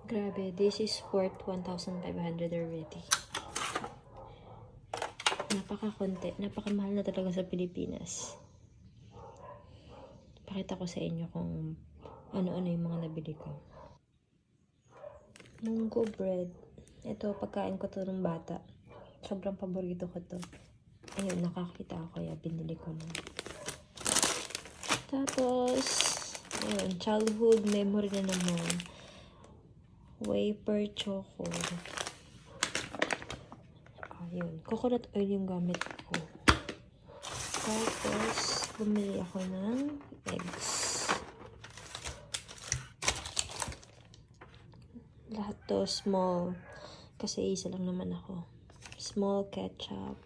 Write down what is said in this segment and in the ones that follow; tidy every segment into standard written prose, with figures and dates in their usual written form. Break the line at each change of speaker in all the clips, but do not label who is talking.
Grabe, this is worth 1,500 already. Napaka-konti, napakamahal na talaga sa Pilipinas. Pakita ko sa inyo kung ano-ano yung mga nabili ko. Munggo bread. Ito, pagkain ko to ng bata. Sobrang paborito ko to. Ayun, nakakita ako kaya binili ko na. Tapos, ayun, childhood memory na naman. Wafer choco. Ayun, coconut oil yung gamit ko. Tapos, bumili ako ng eggs. Lahat to small. Kasi isa lang naman ako. Small ketchup.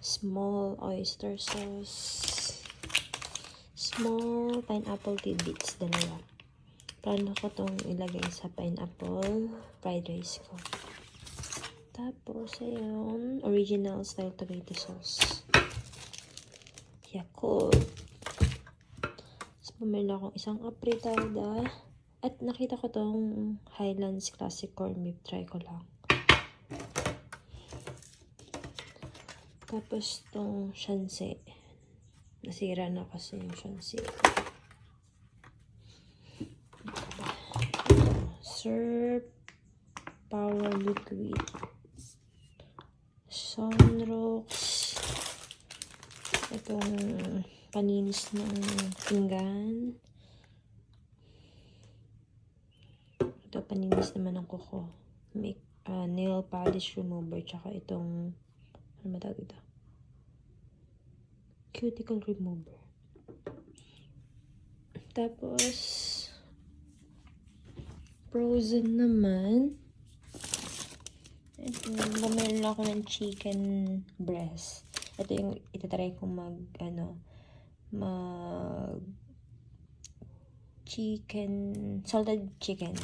Small oyster sauce. Small pineapple tidbits. Dalawa. Plano ko itong ilagay sa pineapple fried rice ko. Tapos, ayun, original style tomato sauce. Yakult. Tapos, bumili akong isang apritada. At nakita ko tong Highlands Classic Corn Beef. Try ko lang. Tapos, tong shanse. Nasira na kasi yung shanse. Surf Power Liquid, Sunrox, itong paninis ng pinggan, ito paninis naman ng kuko, nail polish remover, tsaka itong ano matawag ito? Cuticle remover. Tapos frozen naman. Ito, bumili ako ng chicken breast. Ito yung itatry kong salted chicken.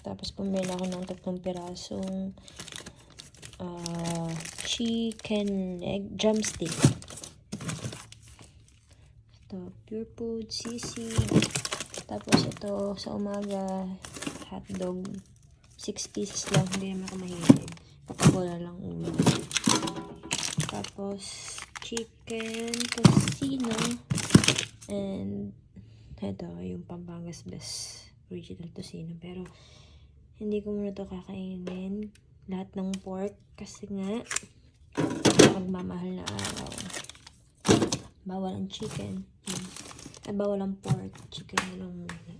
Tapos bumili ako ng 3 pirasong chicken leg drumstick. Ito, Pure Food, sisig. Tapos ito, sa umaga, hotdog. 6 pieces lang, hindi naman ako mahilig. Kapag wala lang ulo. Tapos, chicken tocino. And, ito, yung Pampangas Best original tocino. Pero, hindi ko muna ito kakainin. Lahat ng pork. Kasi nga, magmamahal na araw. Bawal ang chicken. Bawal ang pork. Chicken na lang muna.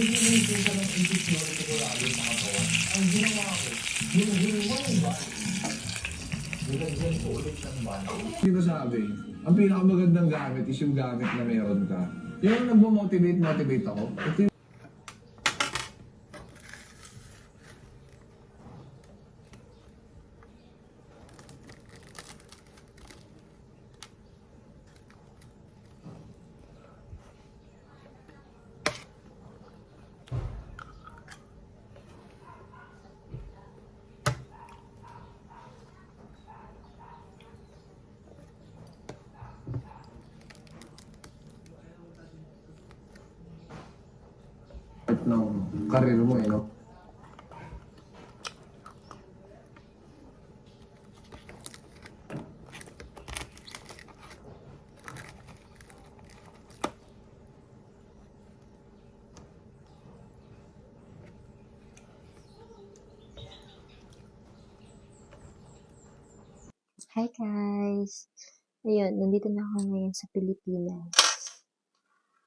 Dito sabi, ang pinakamagandang gamit is yung gamit na meron ka. Yung nagmo-motivate ako. Ito yung ng karir mo eh, no?
Hi guys! Ayun, nandito na ako ngayon sa Pilipinas.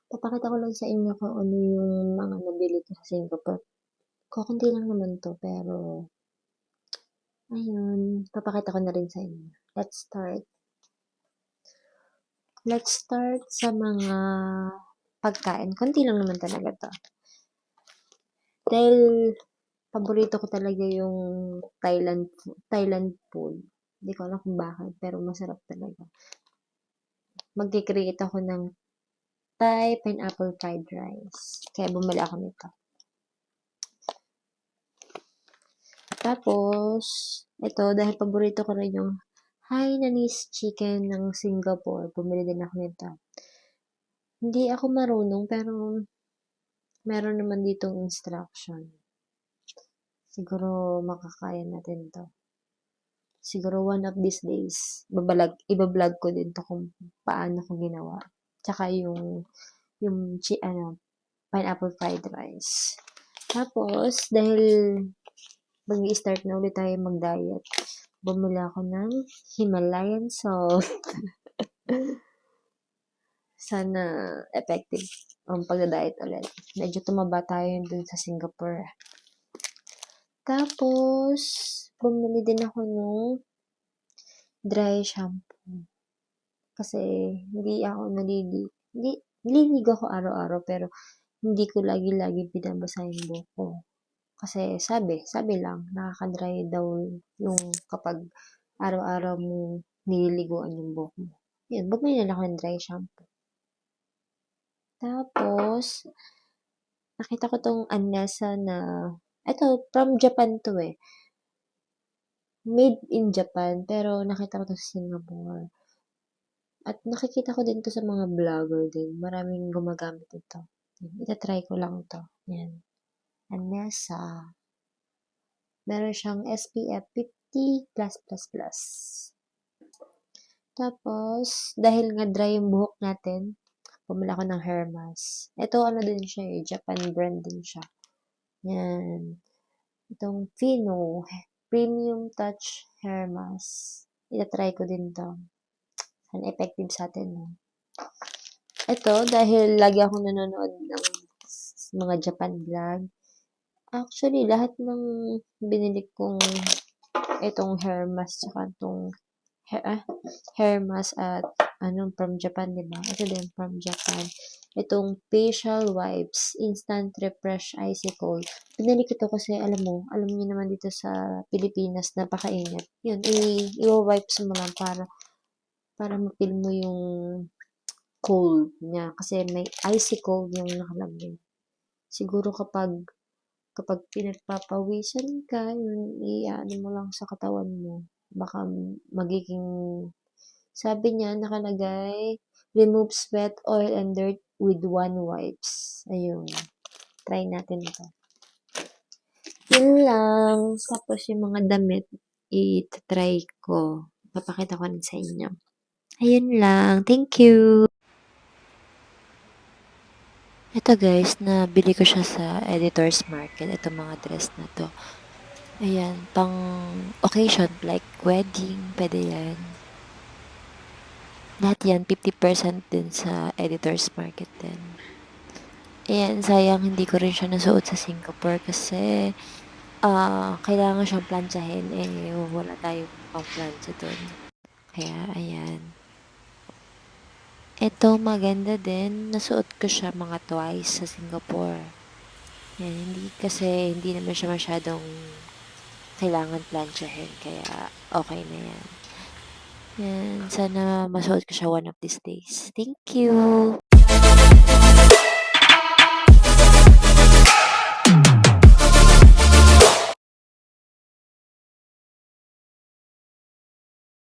Papakita ko lang sa inyo kung ano yung mga nabili ko sa Singapore. Kukunti lang naman to, pero ayun, papakita ko na rin sa inyo. Let's start. Let's start sa mga pagkain. Kunti lang naman talaga to. Dahil paborito ko talaga yung Thailand food. Hindi ko alam kung bakit, pero masarap talaga. Mag-create ako ng Thai pineapple fried rice. Kaya bumili ako nito. Tapos, ito, dahil paborito ko rin yung Hainanese chicken ng Singapore, bumili din ako nito. Hindi ako marunong, pero meron naman ditong instruction. Siguro makakaya natin to. Siguro one of these days, ibablog ko din to kung paano ko ginawa. Tsaka yung pineapple fried rice. Tapos, dahil mag-i-start na ulit tayo mag-diet, bumili ako ng Himalayan salt. Sana effective ang pagda-diet ulit. Medyo tumaba tayo dun sa Singapore. Tapos, bumili din ako ng dry shampoo. Kasi, hindi naliligo ako araw-araw, pero hindi ko lagi-lagi binabasa yung buhok ko. Kasi sabi lang, nakaka-dry daw yung kapag araw-araw mo nililiguan yung buhok mo. Yun, bumili na ako ng dry shampoo. Tapos, nakita ko tong Anessa na, ito, from Japan to eh. Made in Japan, pero nakita ko to sa Singapore. At nakikita ko din to sa mga vlogger din. Maraming gumagamit ito. Itatry ko lang to. Yan. Anessa. Meron siyang SPF 50+++. Tapos, dahil nga dry yung buhok natin, bumili ako ng hair mask. Ito, ano din siya eh, Japan brand din siya. Yan. Itong Fino Premium Touch Hair Mask. Itatry ko din to. An effective sa atin, no? Ito, dahil lagi akong nanonood ng mga Japan vlog. Actually, lahat ng binili kong itong hair mask tsaka itong hair mask at from Japan, diba? Ito din from Japan. Itong facial wipes, instant refresh icy cold. Pinili ko to kasi alam niyo naman dito sa Pilipinas napakainit. Yun, i-wipes mo lang para ma-feel mo yung cold niya kasi may icy cold yung nakalagay. Siguro kapag pinagpapawisan ka, yun, i-ano mo lang sa katawan mo. Baka magiging, sabi niya, nakalagay, remove sweat, oil, and dirt with one wipes. Ayun. Try natin ito. Yun lang. Tapos yung mga damit, i-try ko. Papakita ko rin sa inyo. Ayun lang. Thank you. Ito guys, nabili ko siya sa Editor's Market. Ito mga dress na to. Ayan, pang occasion like wedding, pwede yan. Lahat yan, 50% din sa Editor's Market din. Ayan, sayang hindi ko rin siya nasuot sa Singapore kasi kailangan siyang plantsahin, eh, wala tayong pamplantsa dun. Kaya ayan. Ito maganda din, nasuot ko siya mga twice sa Singapore. Yan, hindi naman siya masyadong kailangan plantsahin, kaya okay na yan. Yan, sana masuot ko siya one of these days. Thank you!